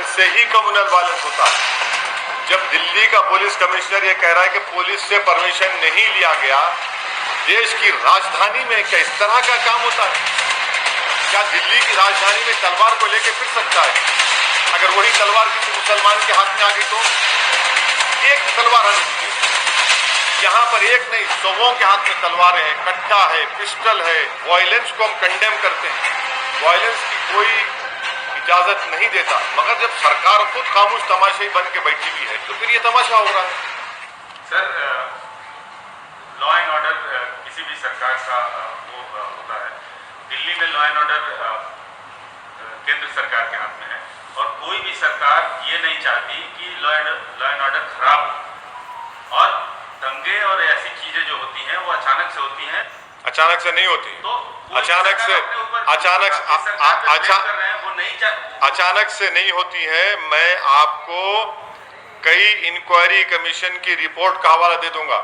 से ही communal violence होता है। जब दिल्ली का पुलिस कमिश्नर ये कह रहा है कि पुलिस से परमिशन नहीं लिया गया, देश की राजधानी में क्या इस तरह का काम होता है? क्या दिल्ली की राजधानी में तलवार को लेकर फिर सकता है? अगर वही तलवार किसी मुसलमान के हाथ में आ गई तो एक तलवार आने दीजिए। यहाँ पर एक नहीं, सौों के हाथ में तलवारें हैं, कट्टा है, पिस्टल है। वायलेंस को हम कंडेम करते हैं, वायलेंस की कोई इजाजत नहीं देता, मगर जब सरकार खुद खामोश तमाशाई बन के बैठी हुई है तो फिर ये तमाशा हो रहा है। सर, लॉ एंड ऑर्डर किसी भी सरकार का वो होता है। दिल्ली में लॉ एंड ऑर्डर केंद्र सरकार के हाथ में है और कोई भी सरकार ये नहीं चाहती कि लॉ एंड ऑर्डर खराब हो। और दंगे और ऐसी चीजें जो होती हैं वो अचानक से होती हैं। अचानक से नहीं होती, तो अचानक से नहीं होती है। मैं आपको कई इंक्वायरी कमीशन की रिपोर्ट का हवाला दे दूंगा।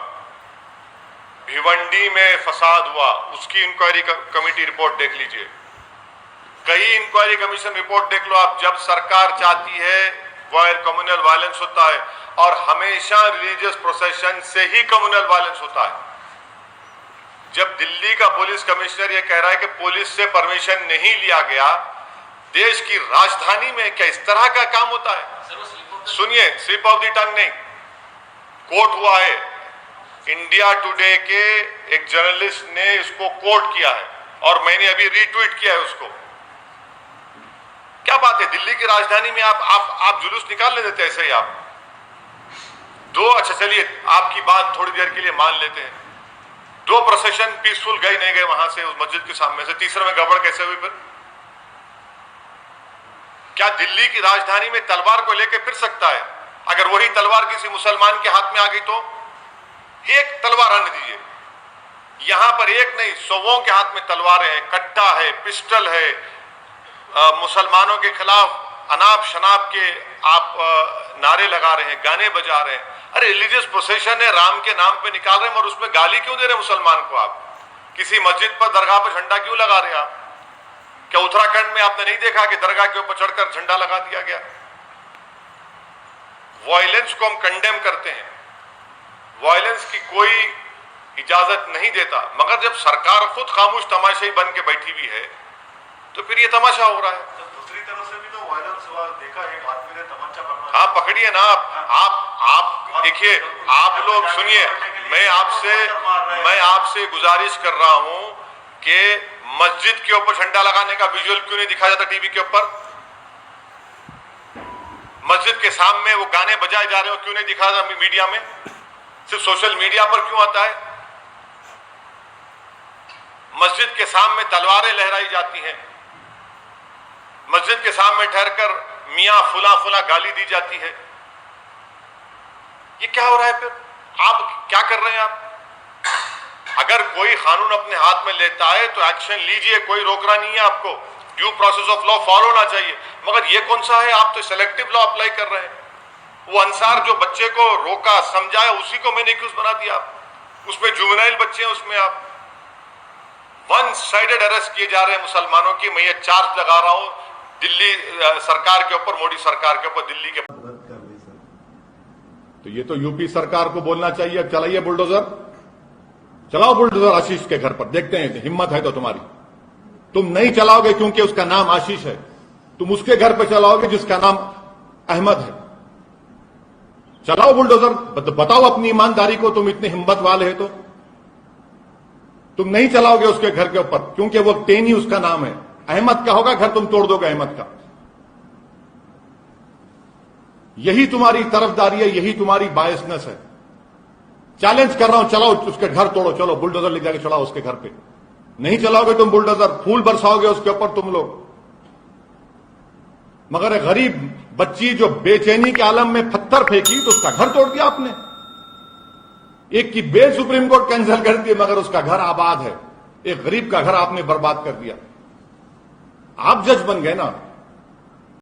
भिवंडी में फसाद हुआ, उसकी इंक्वायरी कमेटी रिपोर्ट देख लीजिए। कई इंक्वायरी कमीशन रिपोर्ट देख लो आप। जब सरकार चाहती है वायर कम्युनल वायलेंस होता है और हमेशा रिलीजियस प्रोसेशन से ही कम्युनल वायलेंस होता है। जब दिल्ली का पुलिस कमिश्नर ये कह रहा है कि पुलिस से परमिशन नहीं लिया गया, देश की राजधानी में क्या इस तरह का काम होता है? सुनिए, स्लिप ऑफ द टंग नहीं, कोर्ट हुआ है। इंडिया टुडे के एक जर्नलिस्ट ने इसको कोट किया है और मैंने अभी रीट्वीट किया है उसको। क्या बात है, दिल्ली की राजधानी में आप जुलूस निकाल ले देते ऐसे ही आप दो। अच्छा चलिए, आपकी बात थोड़ी देर के लिए मान लेते हैं। दो प्रोसेशन पीसफुल गए नहीं गए वहां से, उस मस्जिद के सामने से, तीसरे में गड़बड़ कैसे हुई फिर? क्या दिल्ली की राजधानी में तलवार को लेकर फिर सकता है? अगर वही तलवार किसी मुसलमान के हाथ में आ गई तो एक तलवार आने दीजिए। यहां पर एक नहीं, सौों के हाथ में तलवारें हैं, कट्टा है, पिस्टल है। मुसलमानों के खिलाफ अनाप शनाप के आप नारे लगा रहे हैं, गाने बजा रहे हैं। अरे रिलीजियस प्रोसेशन है, राम के नाम पे निकाल रहे हैं, और उसमें गाली क्यों दे रहे हैं मुसलमान को? आप किसी मस्जिद पर, दरगाह पर झंडा क्यों लगा रहे हैं आप? क्या उत्तराखंड में आपने नहीं देखा कि दरगाह के ऊपर चढ़कर झंडा लगा दिया गया? वायलेंस को हम कंडेम करते हैं, वायलेंस की कोई इजाजत नहीं देता, मगर जब सरकार खुद खामोश तमाशाई बन के बैठी हुई है तो फिर ये तमाशा हो रहा है। तो दूसरी तरफ से भी तो वायलेंस हुआ, देखा एक आदमी ने तमंचा पकड़ा। आप पकड़िए ना, आप देखिए, आप लोग सुनिए, मैं आपसे गुजारिश कर रहा हूं कि मस्जिद के ऊपर झंडा लगाने का विजुअल क्यों नहीं दिखाया जाता टीवी के ऊपर? मस्जिद के सामने वो गाने बजाए जा रहे हो क्यों नहीं दिखाया जाता मीडिया में? सिर्फ सोशल मीडिया पर क्यों आता है? मस्जिद के सामने तलवारें लहराई जाती हैं, मस्जिद के सामने ठहरकर मियां फुला फुला गाली दी जाती है। ये क्या हो रहा है फिर? आप क्या कर रहे हैं आप? अगर कोई कानून अपने हाथ में लेता है तो एक्शन लीजिए, कोई रोक रहा नहीं है आपको। Due process of law follow होना चाहिए, मगर ये कौन सा है? आप तो सेलेक्टिव लॉ अप्लाई कर रहे हैं। वो अंसार जो बच्चे को रोका समझाया, उसी को मैंने एक्यूज बना दिया। उसमें जुवेनाइल बच्चे हैं, उसमें आप वन साइडेड अरेस्ट किए जा रहे हैं मुसलमानों की। मैं ये चार्ज लगा रहा हूं दिल्ली सरकार के ऊपर, मोदी सरकार के ऊपर, दिल्ली के। तो ये तो यूपी सरकार को बोलना चाहिए, चलाइए बुलडोजर, चलाओ बुलडोजर आशीष के घर पर, देखते हैं हिम्मत है तो तुम्हारी। तुम नहीं चलाओगे क्योंकि उसका नाम आशीष है, तुम उसके घर पर चलाओगे जिसका नाम अहमद है। चलाओ बुलडोजर, बताओ अपनी ईमानदारी को, तुम इतने हिम्मत वाले हैं तो। तुम नहीं चलाओगे उसके घर के ऊपर क्योंकि वो टेनी उसका नाम है, अहमद का होगा घर, तुम तोड़ दोगे अहमद का। यही तुम्हारी तरफदारी है, यही तुम्हारी बायसनेस है। चैलेंज कर रहा हूं, चलाओ उसके घर तोड़ो, चलो बुलडोजर ले जाके चलाओ उसके घर पे। नहीं चलाओगे तुम बुलडोजर, फूल बरसाओगे उसके ऊपर तुम लोग। मगर एक गरीब बच्ची जो बेचैनी के आलम में पत्थर फेंकी तो उसका घर तोड़ दिया आपने। एक की बेल सुप्रीम कोर्ट कैंसिल कर दी मगर उसका घर आबाद है। एक गरीब का घर आपने बर्बाद कर दिया। आप जज बन गए ना।